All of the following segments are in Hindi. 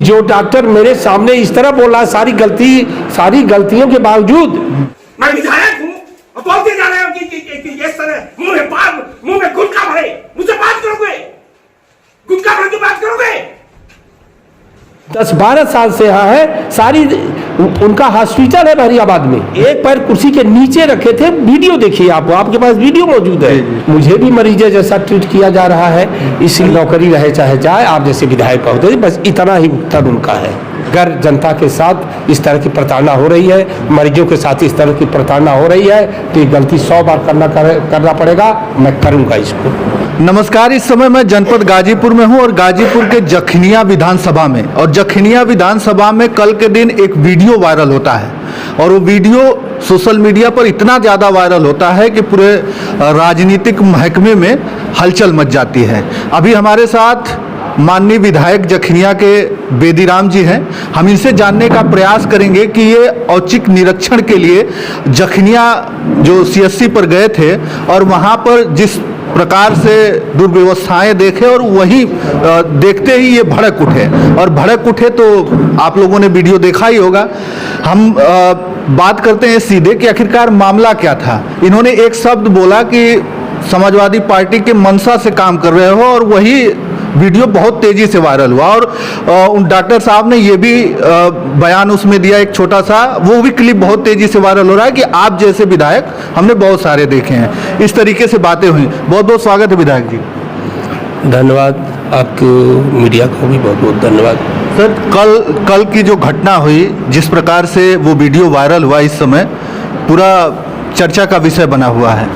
जो डॉक्टर मेरे सामने इस तरह बोल रहा है, सारी गलतियों के बावजूद मैं विधायक हूँ और बोलते जा रहे हो कि इस तरह मुंह में गुटखा भरे, मुझसे बात करोगे? गुटखा भर के बात करोगे? 10-12 साल से यहाँ है। सारी उनका हॉस्पिटल है बहरियाबाद में। एक पैर कुर्सी के नीचे रखे थे। वीडियो देखिए, आपके पास वीडियो मौजूद है। मुझे भी मरीजे जैसा ट्रीट किया जा रहा है। इसलिए नौकरी रहे चाहे जाए, आप जैसे विधायक पहुंचे, बस इतना ही उत्तर उनका है। अगर जनता के साथ इस तरह की प्रताड़ना हो रही है, मरीजों के साथ इस तरह की प्रताड़ना हो रही है, तो ये गलती 100 बार करना पड़ेगा। मैं करूँगा इसको। नमस्कार, इस समय मैं जनपद गाजीपुर में हूं और गाजीपुर के जखनिया विधानसभा में, और जखनिया विधानसभा में कल के दिन एक वीडियो वायरल होता है और वो वीडियो सोशल मीडिया पर इतना ज़्यादा वायरल होता है कि पूरे राजनीतिक महकमे में हलचल मच जाती है। अभी हमारे साथ माननीय विधायक जखनिया के बेदीराम जी हैं। हम इनसे जानने का प्रयास करेंगे कि ये औचक निरीक्षण के लिए जखनिया जो सीएससी पर गए थे और वहाँ पर जिस प्रकार से दुर्व्यवस्थाएं देखे और वही देखते ही ये भड़क उठे, और भड़क उठे तो आप लोगों ने वीडियो देखा ही होगा। हम बात करते हैं सीधे कि आखिरकार मामला क्या था। इन्होंने एक शब्द बोला कि समाजवादी पार्टी के मंशा से काम कर रहे हो, और वही वीडियो बहुत तेजी से वायरल हुआ। और उन डॉक्टर साहब ने ये भी बयान उसमें दिया एक छोटा सा, वो भी क्लिप बहुत तेजी से वायरल हो रहा है कि आप जैसे विधायक हमने बहुत सारे देखे हैं। इस तरीके से बातें हुई। बहुत बहुत स्वागत है विधायक जी। धन्यवाद, आपको मीडिया को भी बहुत बहुत धन्यवाद। सर, कल की जो घटना हुई, जिस प्रकार से वो वीडियो वायरल हुआ, इस समय पूरा चर्चा का विषय बना हुआ है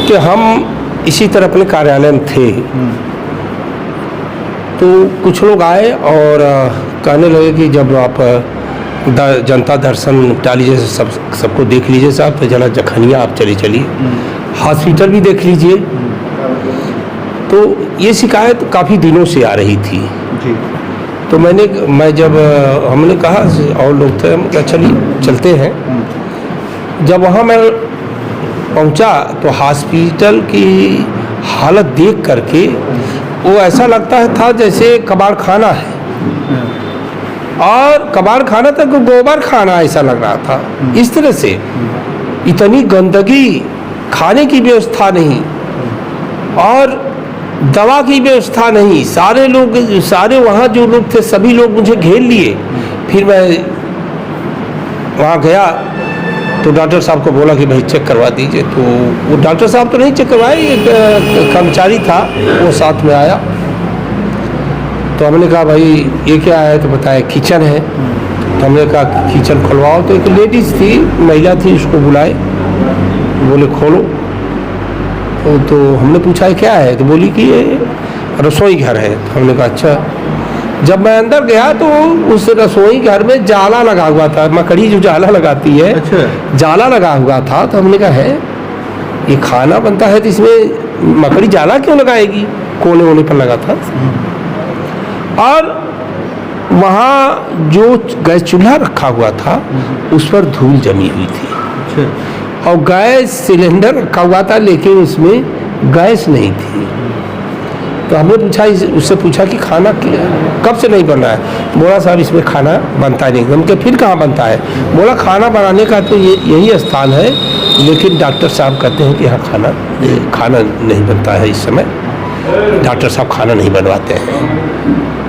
कि हम इसी तरह अपने कार्यालय में थे तो कुछ लोग आए और कहने लगे कि जब आप जनता दर्शन निपटा लीजिए, सबको देख लीजिए साहब, तो जरा जखनिया आप चलिए, हॉस्पिटल भी देख लीजिए। तो ये शिकायत काफ़ी दिनों से आ रही थी जी। तो हमने कहा और लोग थे, हम कहा चलिए चलते हैं। जब वहाँ मैं पहुंचा तो हॉस्पिटल की हालत देख करके वो ऐसा लगता था जैसे कबाड़ खाना है, और कबाड़ खाना तक गोबर खाना ऐसा लग रहा था। इस तरह से इतनी गंदगी, खाने की व्यवस्था नहीं और दवा की व्यवस्था नहीं। सारे वहाँ जो लोग थे सभी लोग मुझे घेर लिए। फिर मैं वहाँ गया तो डॉक्टर साहब को बोला कि भाई चेक करवा दीजिए। तो वो डॉक्टर साहब तो नहीं चेक करवाए, एक कर्मचारी था वो साथ में आया। तो हमने कहा भाई ये क्या है, तो बताया किचन है। तो हमने कहा किचन खुलवाओ। तो एक लेडीज़ थी, महिला थी, उसको बुलाए, बोले खोलो। तो हमने पूछा क्या है, तो बोली कि ये रसोई घर है। तो हमने कहा अच्छा। जब मैं अंदर गया तो उस रसोई घर में जाला लगा हुआ था, मकड़ी जो जाला लगाती है, अच्छा। जाला लगा हुआ था। तो हमने कहा है ये खाना बनता है तो इसमें मकड़ी जाला क्यों लगाएगी, कोने पर लगा था। और वहाँ जो गैस चूल्हा रखा हुआ था उस पर धूल जमी हुई थी, अच्छा। और गैस सिलेंडर रखा हुआ था लेकिन उसमें गैस नहीं थी। तो हमने उससे पूछा कि खाना कब से नहीं बन रहा है। बोला साहब इसमें खाना बनता नहीं। हम फिर कहाँ बनता है। बोला खाना बनाने का तो यही स्थान है, लेकिन डॉक्टर साहब कहते हैं कि यहाँ खाना नहीं बनता है इस समय, डॉक्टर साहब खाना नहीं बनवाते हैं।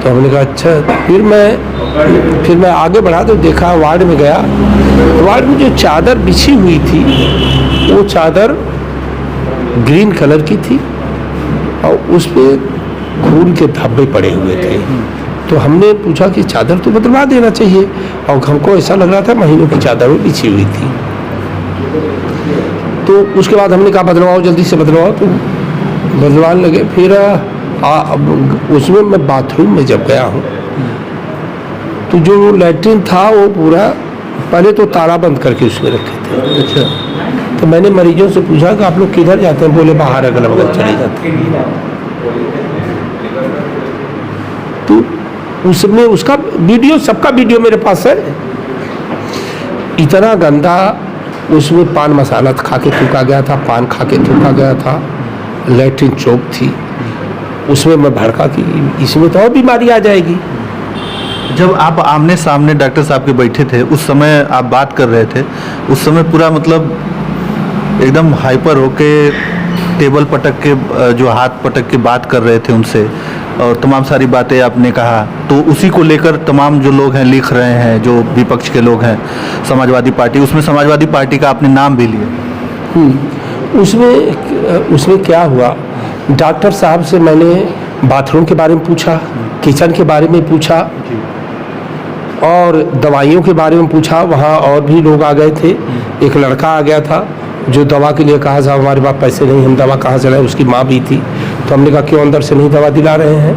तो हमने कहा अच्छा। फिर मैं आगे बढ़ा तो देखा, वार्ड में गया। वार्ड में जो चादर बिछी हुई थी वो चादर ग्रीन कलर की थी और उस पर खून के धब्बे पड़े हुए थे। तो हमने पूछा कि चादर तो बदलवा देना चाहिए, और हमको ऐसा लग रहा था महीनों की चादर वो बिछी हुई थी। तो उसके बाद हमने कहा बदलवाओ, जल्दी से बदलवाओ। तो बदलवाने लगे। फिर उसमें मैं बाथरूम में जब गया हूँ तो जो लैट्रिन था वो पूरा पहले तो ताला बंद करके उसमें रखे थे, अच्छा। तो मैंने मरीजों से पूछा कि आप लोग किधर जाते हैं, बोले बाहर अगल बगल चले जाते हैं। तो उसमें उसका वीडियो, सबका वीडियो मेरे पास है। इतना गंदा, उसमें पान मसाला खा के थूका गया था, पान खा के थूका गया था, लैट्रिन चौक थी। उसमें मैं भड़का कि इसमें तो और बीमारी आ जाएगी। जब आप आमने सामने डॉक्टर साहब के बैठे थे उस समय आप बात कर रहे थे, उस समय पूरा मतलब एकदम हाइपर होके टेबल पटक के जो हाथ पटक के बात कर रहे थे उनसे, और तमाम सारी बातें आपने कहा, तो उसी को लेकर तमाम जो लोग हैं लिख रहे हैं, जो विपक्ष के लोग हैं, समाजवादी पार्टी, उसमें समाजवादी पार्टी का आपने नाम भी लिया। उसमें क्या हुआ, डॉक्टर साहब से मैंने बाथरूम के बारे में पूछा, किचन के बारे में पूछा और दवाइयों के बारे में पूछा। वहाँ और भी लोग आ गए थे, एक लड़का आ गया था जो दवा के लिए कहा साहब हमारे पास पैसे नहीं, हम दवा कहाँ से लाएं, उसकी माँ भी थी। तो हमने कहा क्यों अंदर से नहीं दवा दिला रहे हैं।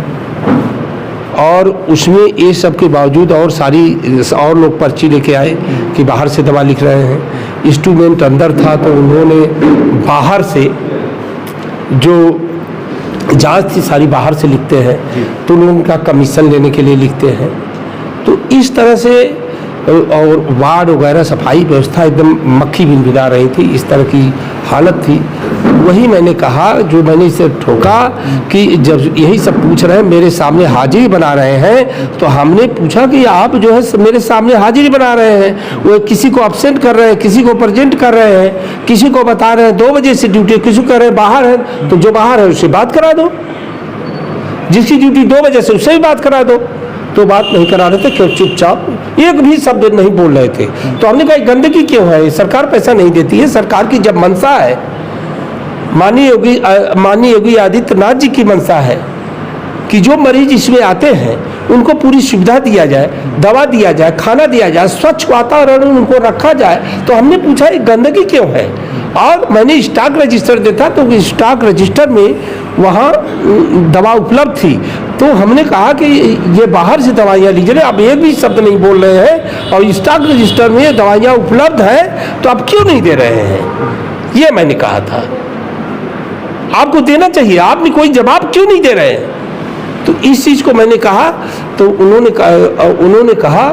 और उसमें ये सब के बावजूद और लोग पर्ची लेके आए कि बाहर से दवा लिख रहे हैं। इंस्ट्रूमेंट अंदर था तो उन्होंने बाहर से जो जांच थी सारी बाहर से लिखते हैं, तो लोग उनका कमीशन लेने के लिए लिखते हैं। तो इस तरह से और वार्ड वगैरह सफाई व्यवस्था एकदम मक्खी भिनभिना रही थी, इस तरह की हालत थी। वही मैंने कहा, जो मैंने इसे ठोका कि जब यही सब पूछ रहे हैं, मेरे सामने हाजिरी बना रहे हैं, तो हमने पूछा कि आप जो है मेरे सामने हाजिरी बना रहे हैं, वो किसी को अब्सेंट कर रहे हैं, किसी को प्रेजेंट कर रहे हैं, किसी को बता रहे हैं 2 बजे से ड्यूटी, किसी को कह रहे हैं बाहर है, तो जो बाहर है उससे बात करा दो, जिसकी ड्यूटी 2 बजे से उससे भी बात करा दो। तो बात नहीं करा रहे थे, क्यों चुपचाप एक भी शब्द नहीं बोल रहे थे। तो हमने कहा गंदगी क्यों है, सरकार पैसा नहीं देती है, सरकार की जब मंशा है, माननीय योगी आदित्यनाथ जी की मंशा है कि जो मरीज इसमें आते हैं उनको पूरी सुविधा दिया जाए, दवा दिया जाए, खाना दिया जाए, स्वच्छ वातावरण उनको रखा जाए। तो हमने पूछा ये गंदगी क्यों है, और मैंने स्टॉक रजिस्टर देखा तो स्टॉक रजिस्टर में वहाँ दवा उपलब्ध थी। तो हमने कहा कि ये बाहर से दवाइयाँ लीजिए, आप एक भी शब्द नहीं बोल रहे हैं और स्टॉक रजिस्टर में दवाइयाँ उपलब्ध है तो आप क्यों नहीं दे रहे हैं, ये मैंने कहा था। आपको देना चाहिए, आपने कोई जवाब क्यों नहीं दे रहे हैं। तो इस चीज़ को मैंने कहा, तो उन्होंने कहा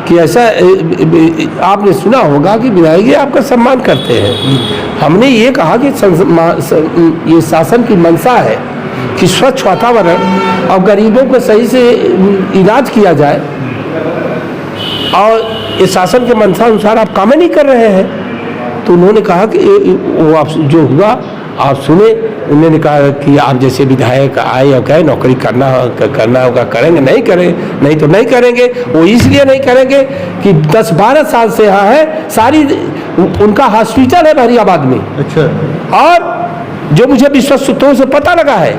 कि ऐसा आपने सुना होगा कि विधायक जी आपका सम्मान करते हैं। हमने ये कहा कि ये शासन की मंशा है कि स्वच्छ वातावरण और गरीबों को सही से इलाज किया जाए, और ये शासन के मंशा अनुसार आप काम नहीं कर रहे हैं। तो उन्होंने कहा कि वो आप जो हुआ आप सुने। उन्होंने कहा कि आप जैसे विधायक आए और कहे नौकरी करना होगा, करेंगे, नहीं करें नहीं तो नहीं करेंगे। वो इसलिए नहीं करेंगे कि 10-12 साल से यहाँ है, सारी उनका हॉस्पिटल है बहरियाबाद में। अच्छा। और जो मुझे विश्वस्त सूत्रों से पता लगा है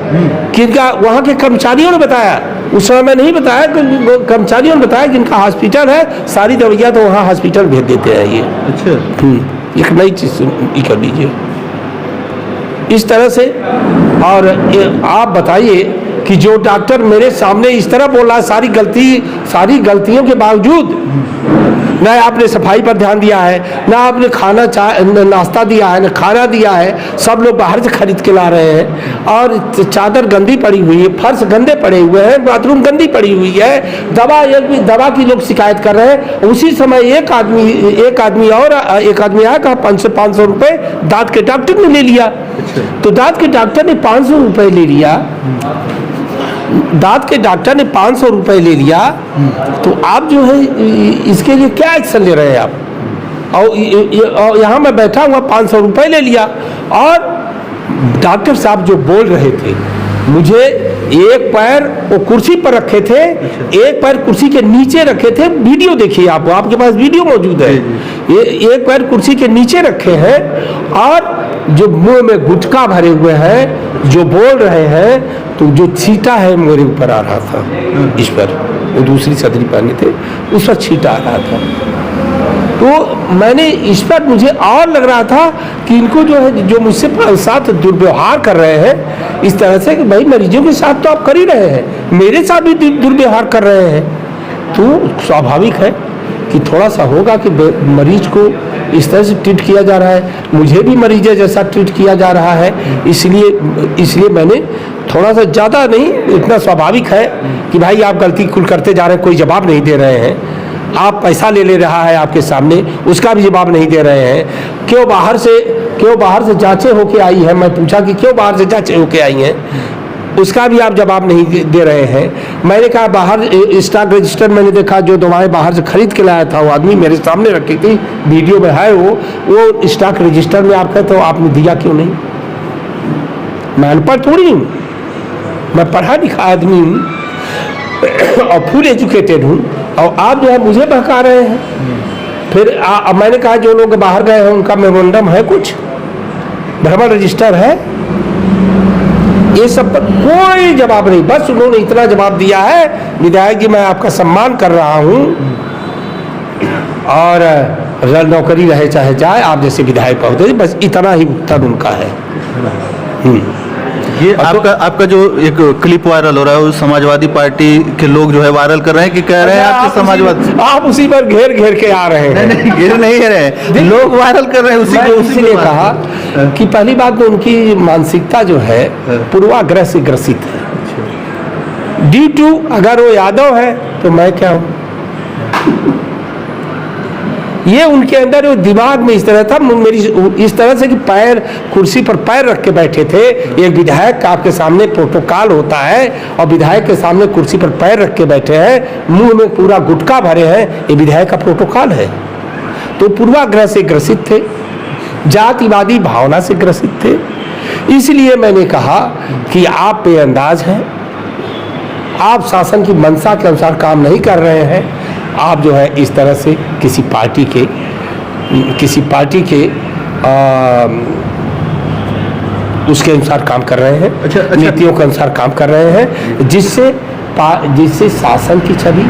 कि इनका वहाँ के कर्मचारियों ने बताया, उस समय मैं नहीं बताया, कर्मचारियों ने बताया कि इनका हॉस्पिटल है, सारी दवाइयाँ तो वहाँ हॉस्पिटल भेज देते हैं ये। अच्छा। एक नई चीज़ कर लीजिए इस तरह से। और आप बताइए कि जो डॉक्टर मेरे सामने इस तरह बोल रहा है, सारी गलतियों के बावजूद न आपने सफाई पर ध्यान दिया है, ना आपने नाश्ता दिया है, ना खाना दिया है, सब लोग बाहर से खरीद के ला रहे हैं, और चादर गंदी पड़ी हुई है, फर्श गंदे पड़े हुए हैं, बाथरूम गंदी पड़ी हुई है, दवा की लोग शिकायत कर रहे हैं। उसी समय एक आदमी आया, कहा 500 रुपये दांत के डॉक्टर ने ले लिया। तो दांत के डॉक्टर ने 500 रुपये ले लिया, दांत के डॉक्टर ने 500 रुपये ले लिया। तो आप जो है इसके लिए क्या एक्शन ले रहे हैं आप, और यहाँ मैं बैठा हुआ 500 रुपये ले लिया। और डॉक्टर साहब जो बोल रहे थे, मुझे एक पैर वो कुर्सी पर रखे थे, एक पैर कुर्सी के नीचे रखे थे। वीडियो देखिए, आपके पास वीडियो मौजूद है। ये एक पैर कुर्सी के नीचे रखे हैं, और जो मुंह में गुटखा भरे हुए हैं, जो बोल रहे हैं, तो जो छींटा है मेरे ऊपर आ रहा था, इस पर वो दूसरी सदरी पहने थे, उस पर छींटा आ रहा था। तो मैंने इस पर मुझे और लग रहा था कि इनको जो है, जो मुझसे साथ दुर्व्यवहार कर रहे हैं इस तरह से कि भाई मरीजों के साथ तो आप कर ही रहे हैं, मेरे साथ भी दुर्व्यवहार कर रहे हैं। तो स्वाभाविक है कि थोड़ा सा होगा कि मरीज को इस तरह से ट्रीट किया जा रहा है, मुझे भी मरीज जैसा ट्रीट किया जा रहा है। इसलिए मैंने थोड़ा सा ज़्यादा नहीं, इतना स्वाभाविक है कि भाई आप गलती कुल करते जा रहे हैं, कोई जवाब नहीं दे रहे हैं, आप पैसा ले रहा है आपके सामने, उसका भी जवाब नहीं दे रहे हैं। क्यों बाहर से जांचें होके आई हैं, मैं पूछा कि क्यों बाहर से जांचें होके आई हैं, उसका भी आप जवाब नहीं दे रहे हैं। मैंने कहा बाहर स्टॉक रजिस्टर मैंने देखा, जो दवाएं बाहर से खरीद के लाया था वो आदमी मेरे सामने रखी थी, वीडियो में है वो स्टॉक रजिस्टर में आप कहते हो आपने दिया क्यों नहीं? मैं अनपढ़ थोड़ी हूँ, मैं पढ़ा लिखा आदमी हूँ और फुल एजुकेटेड हूँ, और आप जो है मुझे बहका रहे हैं। फिर मैंने कहा जो लोग बाहर गए हैं उनका मेमोरेंडम है, कुछ भ्रमण रजिस्टर है? ये सब पर कोई जवाब नहीं। बस उन्होंने इतना जवाब दिया है, विधायक जी मैं आपका सम्मान कर रहा हूँ और नौकरी रहे चाहे जाए, आप जैसे विधायक पहुंचे, बस इतना ही उत्तर उनका है। ये आपका जो एक क्लिप वायरल हो रहा है वो समाजवादी पार्टी के लोग जो है वायरल कर रहे हैं कि कह रहे हैं आपके समाजवादी, आप उसी पर घेर घेर के आ रहे हैं। नहीं घेर नहीं रहे हैं, लोग वायरल कर रहे हैं उसी को। उसी ने कहा कि पहली बात तो उनकी मानसिकता जो है पूर्वाग्रह से ग्रसित है। D2 अगर वो यादव है तो मैं क्या हूं? ये उनके अंदर वो दिमाग में इस तरह था, मेरी इस तरह से कि पैर कुर्सी पर पैर रख के बैठे थे। एक विधायक का आपके सामने प्रोटोकॉल होता है और विधायक के सामने कुर्सी पर पैर रख के बैठे हैं, मुंह में पूरा गुटखा भरे हैं, ये विधायक का प्रोटोकॉल है। तो पूर्वाग्रह से ग्रसित थे, जातिवादी भावना से ग्रसित थे। इसलिए मैंने कहा कि आप बेअंदाज हैं, आप शासन की मंशा के अनुसार काम नहीं कर रहे हैं। आप जो है इस तरह से किसी पार्टी के उसके अनुसार काम कर रहे हैं, अच्छा। नीतियों के अनुसार काम कर रहे हैं, जिससे शासन की छवि,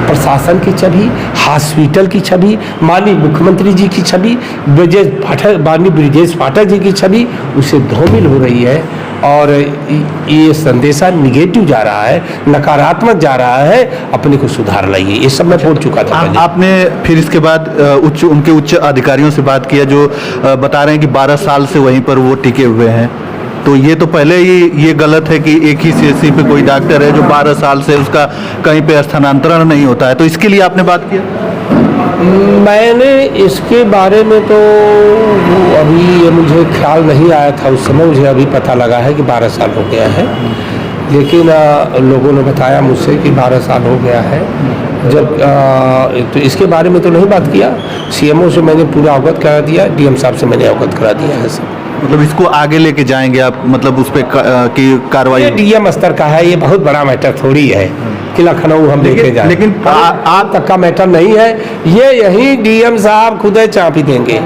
प्रशासन की छवि, हॉस्पिटल की छवि, माननीय मुख्यमंत्री जी की छवि, माननीय ब्रिजेश पाठक जी की छवि उससे धूमिल हो रही है। और ये संदेशा निगेटिव जा रहा है, नकारात्मक जा रहा है। अपने को सुधार लाइए, ये सब मैं बोल चुका था। आपने फिर इसके बाद उनके उच्च अधिकारियों से बात किया जो बता रहे हैं कि 12 साल से वहीं पर वो टिके हुए हैं। तो ये तो पहले ही ये गलत है कि एक ही CSC पे कोई डॉक्टर है जो 12 साल से उसका कहीं पे स्थानांतरण नहीं होता है। तो इसके लिए आपने बात किया? मैंने इसके बारे में तो अभी ये मुझे ख्याल नहीं आया था उस समय, मुझे अभी पता लगा है कि 12 साल हो गया है। लेकिन लोगों ने बताया मुझसे कि 12 साल हो गया है। जब तो इसके बारे में तो नहीं बात किया। CMO से मैंने पूरा अवगत करा दिया, DM साहब से मैंने अवगत करा दिया है सब। मतलब इसको आगे लेके जाएंगे आप, मतलब उस पर की कार्रवाई? ये DM स्तर का है, ये बहुत बड़ा मैटर थोड़ी है कि लखनऊ हम लेके जाए। लेकिन आप तक का मैटर नहीं है ये, यही DM साहब खुद चाप ही देंगे।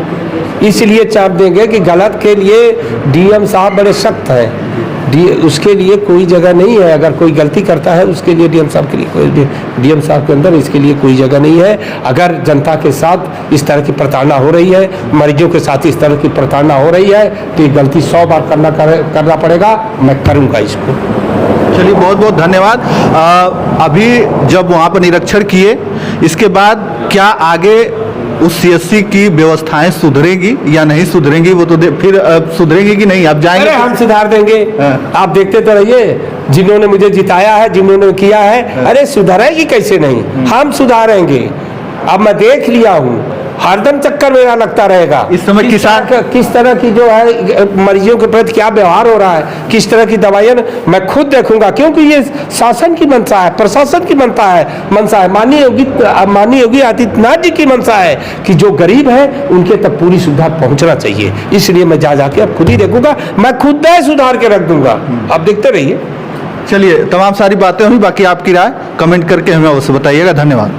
इसलिए चाप देंगे कि गलत के लिए DM साहब बड़े सख्त हैं, उसके लिए कोई जगह नहीं है। अगर कोई गलती करता है उसके लिए DM साहब के लिए कोई, DM साहब के अंदर इसके लिए कोई जगह नहीं है। अगर जनता के साथ इस तरह की प्रताड़ना हो रही है, मरीजों के साथ इस तरह की प्रताड़ना हो रही है, तो ये गलती 100 बार करना पड़ेगा। मैं करूँगा इसको। चलिए बहुत बहुत धन्यवाद। अभी जब वहाँ पर निरीक्षण किए, इसके बाद क्या आगे उस CSC की व्यवस्थाएं सुधरेगी या नहीं सुधरेंगी, वो तो फिर सुधरेंगी कि नहीं, आप जाएंगे? अरे हम सुधार देंगे, आप देखते तो रहिए। जिन्होंने मुझे जिताया है, जिन्होंने किया है, अरे सुधरेगी कैसे नहीं, हम सुधारेंगे। अब मैं देख लिया हूँ, हरदम चक्कर मेरा लगता रहेगा। इस समय किस तरह की जो है मरीजों के प्रति क्या व्यवहार हो रहा है, किस तरह की दवाइयाँ, मैं खुद देखूंगा। क्योंकि ये शासन की मंशा है, प्रशासन की मंशा है, माननीय योगी आदित्यनाथ जी की मंशा है कि जो गरीब है उनके तक पूरी सुविधा पहुंचना चाहिए। इसलिए मैं जाके अब खुद ही देखूंगा, मैं खुद सुधार के रख दूंगा। आप देखते रहिए। चलिए, तमाम सारी बातें हुई, बाकी आपकी राय कमेंट करके हमें अवश्य बताइएगा। धन्यवाद।